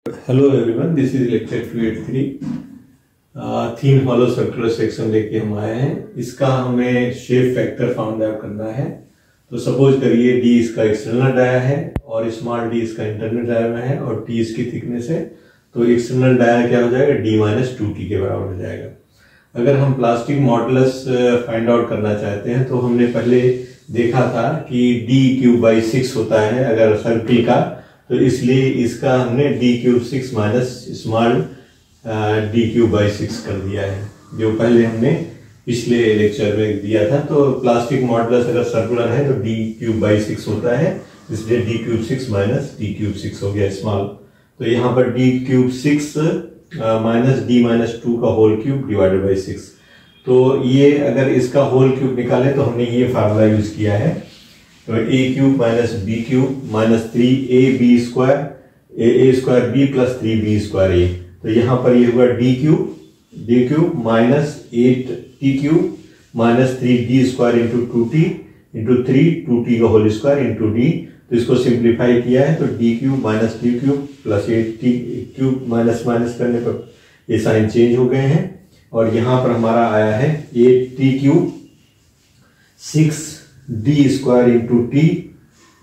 Hello everyone, this is lecture 283। Thin hollow circular section लेके हम आए हैं। इसका हमें शेप फैक्टर फाउंड आउट करना है। तो सपोज करिए डी इसका एक्सटर्नल डाया है और स्मॉल डी इसका इंटरनल डाया में है और टी इसकी थिकनेस है। तो एक्सटर्नल डाया क्या हो जाएगा, डी माइनस 2t के बराबर हो जाएगा। अगर हम प्लास्टिक मॉडुलस फाइंड आउट करना चाहते हैं तो हमने पहले देखा था कि डी क्यूब बाई 6 होता है अगर सर्किल का, तो इसलिए इसका हमने D cube 6 minus small D cube by 6 कर दिया है, जो पहले हमने पिछले लेक्चर में दिया था। तो प्लास्टिक मॉडुलस अगर सर्कुलर है तो डी क्यूब बाई 6 होता है, इसलिए D cube 6 minus D cube 6 हो गया स्मॉल। तो यहाँ पर D cube 6 minus D minus 2 का होल क्यूब डिवाइडेड बाई 6। तो ये अगर इसका होल क्यूब निकाले तो हमने ये फार्मूला यूज किया है। तो a cube minus b cube minus 3ab square a square b plus 3b square a. तो यहाँ पर ये हुआ d cube minus 8t cube minus 3d square into 2t into 2t का होल स्क्वायर इंटू डी। तो इसको simplify किया है तो D cube minus D cube plus 8t cube minus minus करने पर ये साइन चेंज हो गए हैं। और यहाँ पर हमारा आया है 8t cube 6d square into T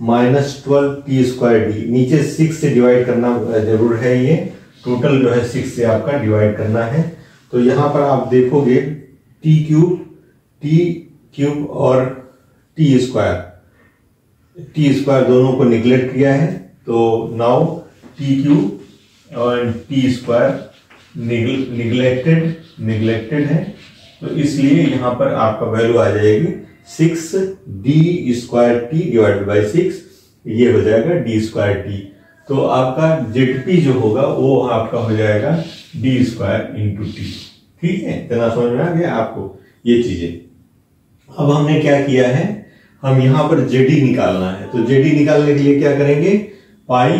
minus 12t square D. नीचे 6 से डिवाइड करना जरूर है, ये टोटल जो है 6 से आपका डिवाइड करना है। तो यहाँ पर आप देखोगे टी क्यूब और टी स्क्वायर दोनों को निगलेक्ट किया है। तो नाउ टी क्यूब और टी स्क्वायर निगलेक्टेड है, तो इसलिए यहाँ पर आपका वैल्यू आ जाएगी 6d square T divided by 6, ये हो जाएगा d स्क्वायर टी। तो आपका जेड जो होगा वो आपका हो जाएगा d स्क्वायर इंटू टी। ठीक है, इतना समझ में आ गया आपको ये चीजें। अब हमने क्या किया है, हम यहाँ पर जेडी निकालना है। तो जेडी निकालने के लिए क्या करेंगे, पाई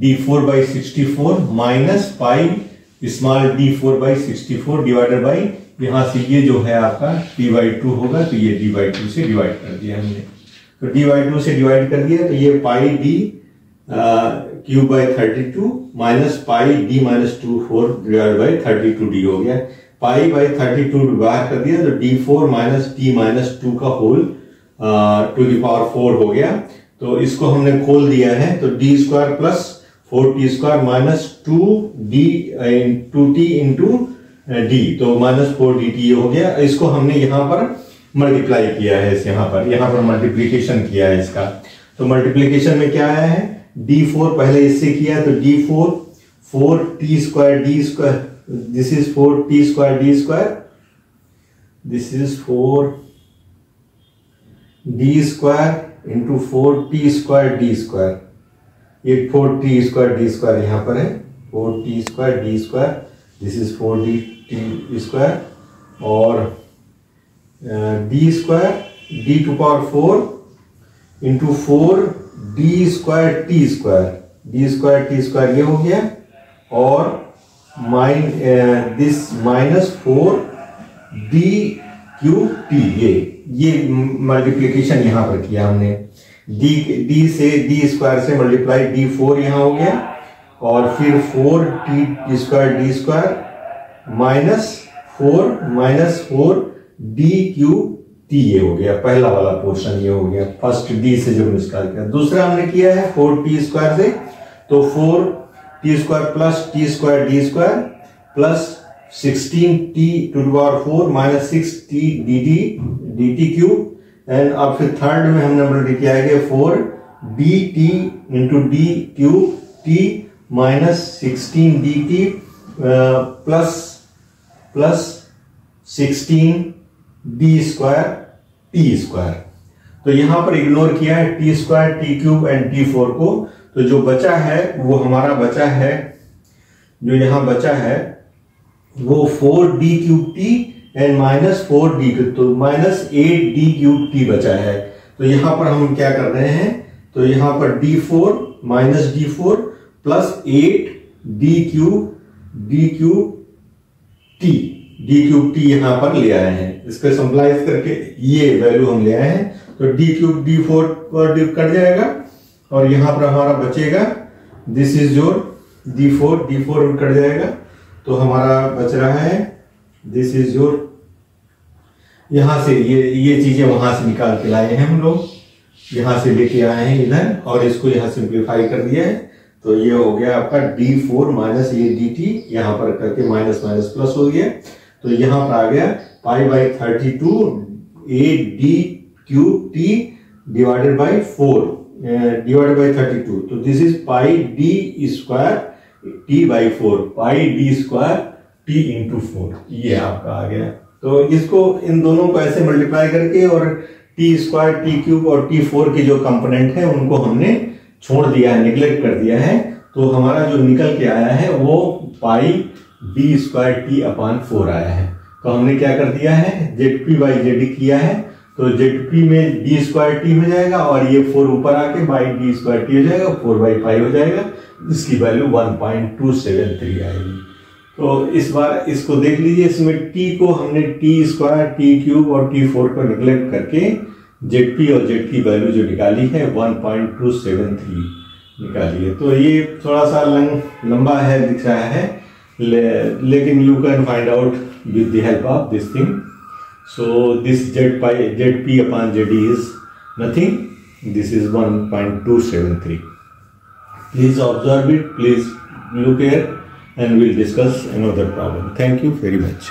d4 by 64 minus pi small d4 by 64 divided by, यहां से ये जो है आपका d/2 होगा, तो ये d/2 से डिवाइड कर दिया हमने। तो d/2 से डिवाइड कर दिया तो ये पाई d cube by 32 minus pi d minus 24 divide by 32d हो गया। पाई बाई 32 बाहर कर दिया तो d4 माइनस d माइनस 2 का होल टू द पावर 4 हो गया। तो इसको हमने खोल दिया है तो d square plus 4t square minus 2t into D, तो माइनस 4dt हो गया। इसको हमने यहाँ पर मल्टीप्लाई किया है, यहाँ पर मल्टीप्लीकेशन किया है इसका। तो मल्टीप्लीकेशन में क्या आया है, d4 पहले इससे किया तो d4 4t square d square, this is 4t square d square, this is 4d square into 4t square d square. ये 4t स्क्वायर d स्क्वायर यहाँ पर है, 4t square d square, this is 4d square और d square d to power 4 into 4d square t square ये हो गया। और this minus 4d cube t, ये मल्टीप्लीकेशन यहाँ पर किया हमने। d से d स्क्वायर से मल्टीप्लाई d4 यहाँ हो गया और फिर 4t square d square minus 4 d cube t, ये हो गया पहला वाला पोर्शन, ये हो गया फर्स्ट d से जब निकाल किया। दूसरा हमने किया है 4t स्क्वायर से, तो 4t square plus t square d square plus 16t to the power 4 minus 6t dt cube. And अब फिर थर्ड में हमने मल्टीप्लाई किया है 4dt into D cube t minus 16dt plus 16d square t square. तो यहां पर ignore किया है t square t cube and t4 को। तो जो बचा है वो हमारा बचा है, जो यहां बचा है वो 4d cube t and minus 4d, तो माइनस 8d क्यूब t बचा है। तो यहां पर हम क्या कर रहे हैं, तो यहां पर d4 minus d4 plus 8d cube t यहां पर ले आए हैं। इसको सिंपलाइज करके ये वैल्यू हम ले आए हैं। तो d क्यूब d4 कट जाएगा और यहां पर हमारा बचेगा, this is your D4 cut जाएगा, तो हमारा बच रहा है दिस इज योर, यहां से ये चीजें वहां से निकाल के लाए हैं हम लोग, यहां से लेके आए हैं इधर और इसको यहां सिंप्लीफाई कर दिया है, तो ये हो गया आपका D4 माइनस ये dt, यहां पर करके माइनस माइनस प्लस हो गया, तो यहां पर आ गया π/32 AD³ divided by 4 divided by 32, तो this is πd² t/4, πd² t into 4, ये आपका आ गया। तो इसको इन दोनों को ऐसे मल्टीप्लाई करके और t² t³ और t4 के जो कंपोनेंट है उनको हमने छोड़ दिया है, निगलेक्ट कर दिया है, तो हमारा जो निकल के आया है वो πd² t/4 आया है। तो हमने क्या कर दिया है, Zp/Zd किया है, तो Zp में d² t हो जाएगा और ये 4 ऊपर आके d² t हो जाएगा, 4/π हो जाएगा, इसकी वैल्यू 1.273 आएगी। तो इस बार इसको देख लीजिए, इसमें t को हमने t² t³ और t4 को निगलेक्ट करके Zp और Z की वैल्यू जो निकाली है 1.273 निकाली है। तो ये थोड़ा सा लंबा है दिख रहा है, लेकिन you can find out with the help of this thing. So this Zp/Zd is nothing, this is 1.273. Please observe it, please look here, and we'll discuss another problem. Thank you very much.